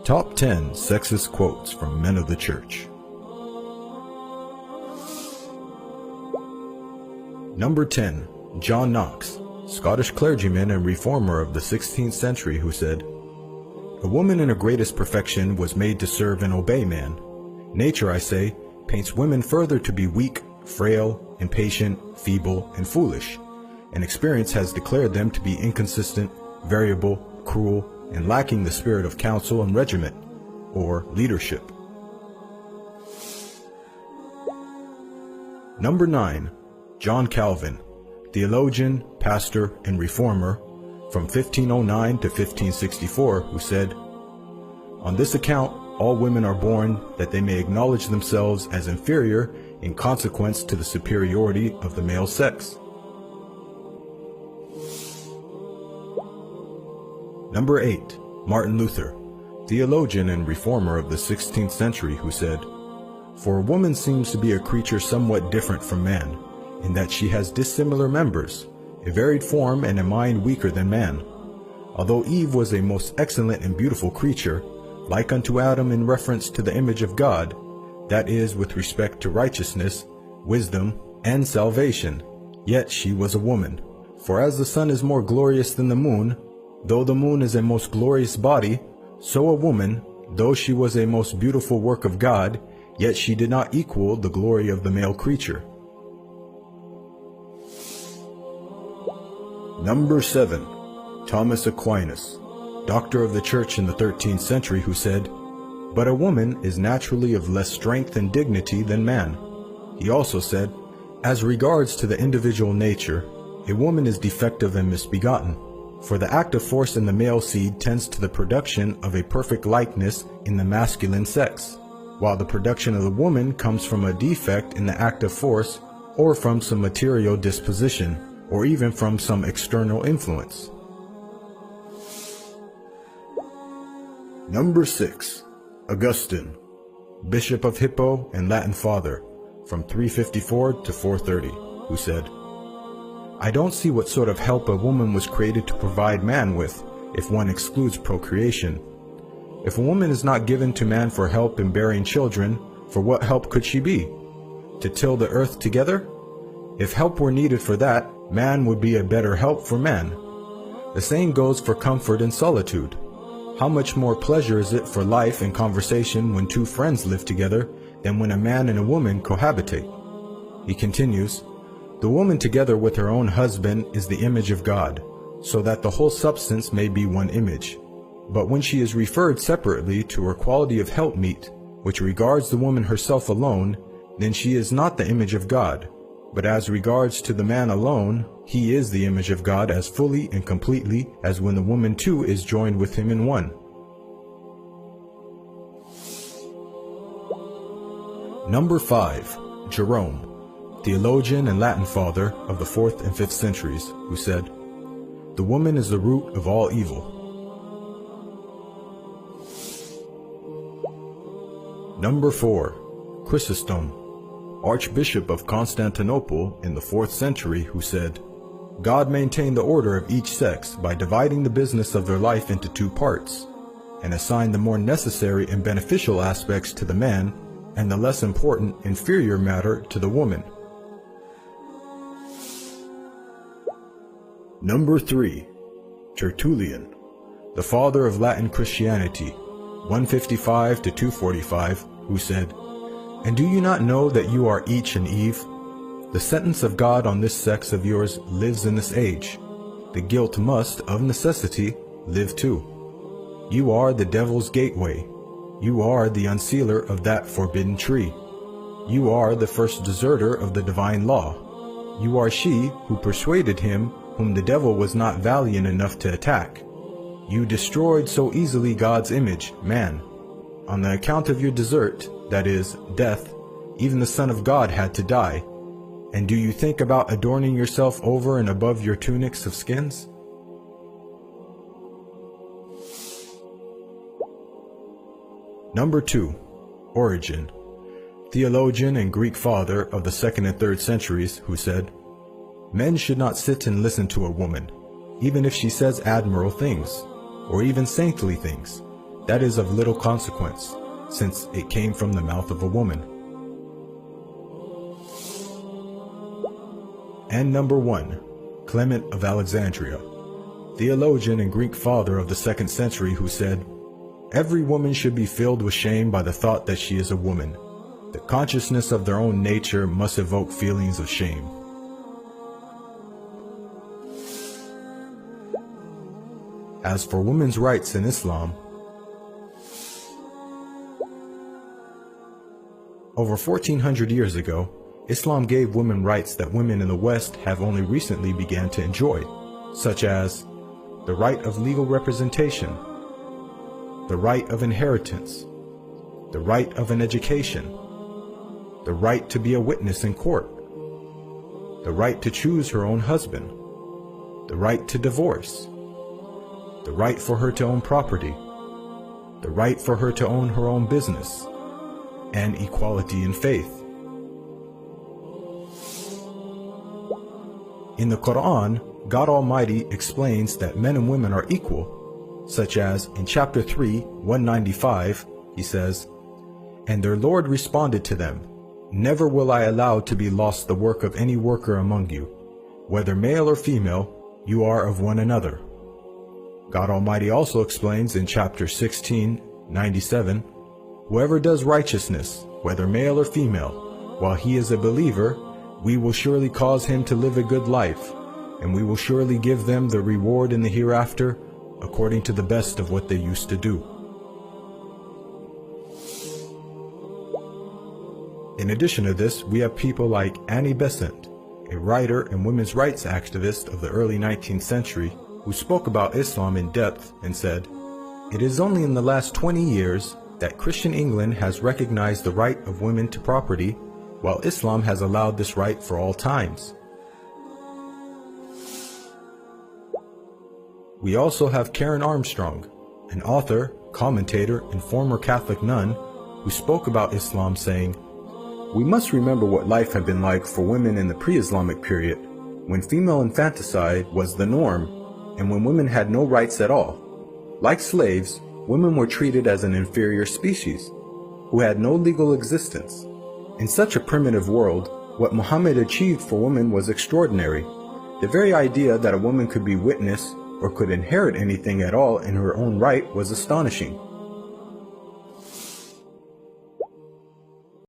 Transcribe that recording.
Top 10 Sexist Quotes from Men of the Church. Number 10. John Knox, Scottish clergyman and reformer of the 16th century, who said, "A woman in her greatest perfection was made to serve and obey man. Nature, I say, paints women further to be weak, frail, impatient, feeble, and foolish, and experience has declared them to be inconsistent, variable, cruel, and lacking the spirit of counsel and regiment, or leadership." Number 9. John Calvin, theologian, pastor, and reformer from 1509 to 1564, who said, "On this account, all women are born that they may acknowledge themselves as inferior in consequence to the superiority of the male sex." Number 8. Martin Luther, theologian and reformer of the 16th century, who said, "For a woman seems to be a creature somewhat different from man, in that she has dissimilar members, a varied form, and a mind weaker than man. Although Eve was a most excellent and beautiful creature, like unto Adam in reference to the image of God, that is, with respect to righteousness, wisdom, and salvation, yet she was a woman. For as the sun is more glorious than the moon, though the moon is a most glorious body, so a woman, though she was a most beautiful work of God, yet she did not equal the glory of the male creature." Number 7. Thomas Aquinas, doctor of the Church in the 13th century, who said, "But a woman is naturally of less strength and dignity than man." He also said, "As regards to the individual nature, a woman is defective and misbegotten, for the active force in the male seed tends to the production of a perfect likeness in the masculine sex, while the production of the woman comes from a defect in the active force or from some material disposition, or even from some external influence." Number 6. Augustine, Bishop of Hippo and Latin Father, from 354 to 430, who said, "I don't see what sort of help a woman was created to provide man with, if one excludes procreation. If a woman is not given to man for help in bearing children, for what help could she be? To till the earth together? If help were needed for that, man would be a better help for man. The same goes for comfort and solitude. How much more pleasure is it for life and conversation when two friends live together than when a man and a woman cohabitate?" He continues, "The woman together with her own husband is the image of God, so that the whole substance may be one image. But when she is referred separately to her quality of helpmeet, which regards the woman herself alone, then she is not the image of God. But as regards to the man alone, he is the image of God as fully and completely as when the woman too is joined with him in one." Number 5. Jerome, theologian and Latin father of the 4th and 5th centuries, who said, "The woman is the root of all evil." Number 4. Chrysostom, Archbishop of Constantinople in the 4th century, who said, "God maintained the order of each sex by dividing the business of their life into two parts, and assigned the more necessary and beneficial aspects to the man, and the less important, inferior matter to the woman." Number 3. Tertullian, the father of Latin Christianity, 155 to 245, who said, "And do you not know that you are each an Eve? The sentence of God on this sex of yours lives in this age. The guilt must, of necessity, live too. You are the devil's gateway. You are the unsealer of that forbidden tree. You are the first deserter of the divine law. You are she who persuaded him whom the devil was not valiant enough to attack. You destroyed so easily God's image, man. On the account of your desert, that is, death, even the Son of God had to die. And do you think about adorning yourself over and above your tunics of skins?" Number 2. Origen, theologian and Greek father of the 2nd and 3rd centuries, who said, "Men should not sit and listen to a woman, even if she says admirable things, or even saintly things, that is of little consequence, since it came from the mouth of a woman. And number 1, Clement of Alexandria, theologian and Greek father of the 2nd century, who said, "Every woman should be filled with shame by the thought that she is a woman. The consciousness of their own nature must evoke feelings of shame." As for women's rights in Islam, over 1400 years ago, Islam gave women rights that women in the West have only recently began to enjoy, such as the right of legal representation, the right of inheritance, the right of an education, the right to be a witness in court, the right to choose her own husband, the right to divorce, the right for her to own property, the right for her to own her own business, and equality in faith. In the Quran, God Almighty explains that men and women are equal, such as in chapter 3, 195, he says, "And their Lord responded to them, 'Never will I allow to be lost the work of any worker among you. Whether male or female, you are of one another.'" God Almighty also explains in chapter 16, 97, "Whoever does righteousness, whether male or female, while he is a believer, we will surely cause him to live a good life, and we will surely give them the reward in the hereafter, according to the best of what they used to do." In addition to this, we have people like Annie Besant, a writer and women's rights activist of the early 19th century, who spoke about Islam in depth and said, "It is only in the last 20 years that Christian England has recognized the right of women to property, while Islam has allowed this right for all times." We also have Karen Armstrong, an author, commentator, and former Catholic nun, who spoke about Islam saying, "We must remember what life had been like for women in the pre-Islamic period, when female infanticide was the norm, and when women had no rights at all. Like slaves, women were treated as an inferior species, who had no legal existence. In such a primitive world, what Muhammad achieved for women was extraordinary. The very idea that a woman could be witness or could inherit anything at all in her own right was astonishing.